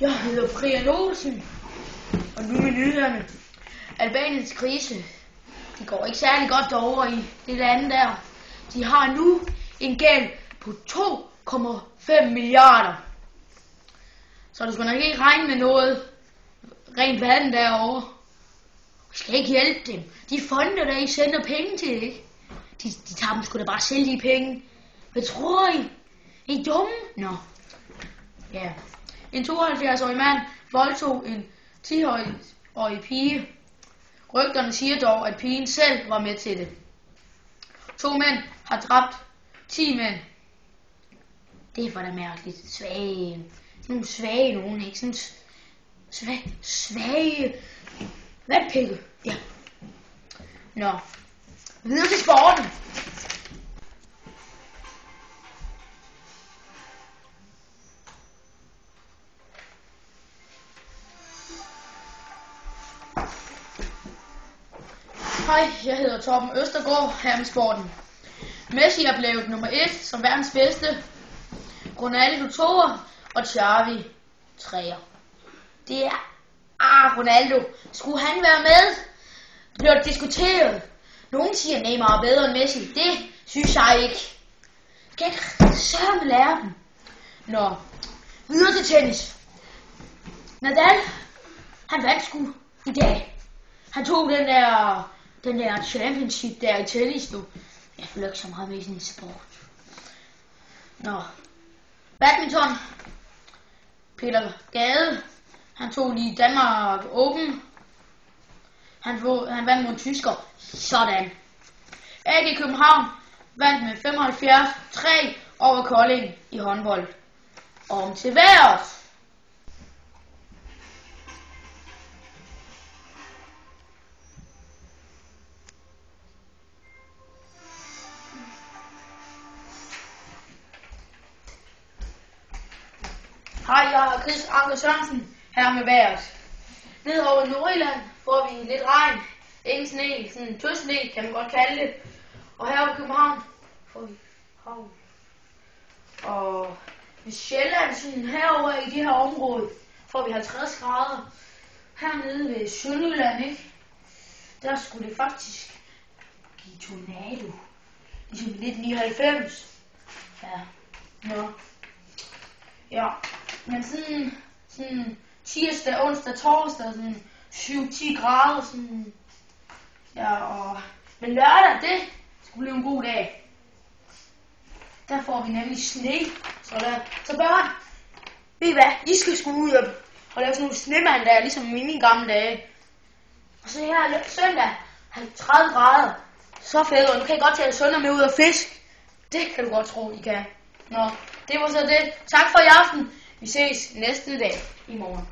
Jeg hedder Brian Olsen, og nu med nyhederne. Albaniens krise, de går ikke særlig godt derovre i det lande der. De har nu en gæld på 2,5 milliarder. Så du skal nok ikke regne med noget rent vand derovre. Vi skal ikke hjælpe dem. De fonder, der I sender penge til, ikke? De tager dem sgu da bare selv de penge. Hvad tror I? Er I dumme? Nå. Ja. En 72-årig mand voldtog en 10-årig pige. Rygterne siger dog, at pigen selv var med til det. 2 mænd har dræbt 10 mænd. Det er for da mærkeligt. Svage. Nogle svage nogen, ikke? Sådan svage. Vandpikke. Ja. Nå. Videre til sporten. Hej, jeg hedder Torben Østergaard, her med sporten. Messi er blevet nummer 1 som verdens bedste. Ronaldo 2'er og Xavi 3'er. Det er... Ronaldo. Skulle han være med? Det bliver diskuteret. Nogen siger, Neymar er bedre end Messi. Det synes jeg ikke. Skal ikke sørme lære dem. Nå. Videre til tennis. Nadal, han vandt sgu i dag. Han tog den der championship der i tennis nu. Jeg følger ikke så meget med i sådan en sport. Nå. Badminton. Peter Gade. Han tog lige Danmark Open. Han vandt mod tysker. Sådan. AG København vandt med 75-3 over Kolding i håndbold. Om til vejret. Hej, jeg er Chris Anker Sørensen, her med vejret. Ned over Nordjylland får vi lidt regn, ingen sne, sådan tøsne kan man godt kalde det. Og her over København får vi havl. Og ved Sjælland, sådan herover i det her område, får vi 50 grader. Hernede ved Sønderjylland, ikke? Der skulle det faktisk give tornado. Ligesom i 1999. Ja, nå. Ja, men sådan tirsdag, onsdag, torsdag, sådan 7-10 grader, sådan, ja, men lørdag, det skulle blive en god dag. Der får vi nemlig sne, så børn, ved I hvad, I skal sgu ud og lave sådan nogle snemand der, ligesom mine gamle dage. Og så her søndag, 30 grader, så fædre, nu kan I godt tage søndag med ud og fisk. Det kan du godt tro, I kan. Nå, det var så det. Tak for i aften. Vi ses næste dag i morgen.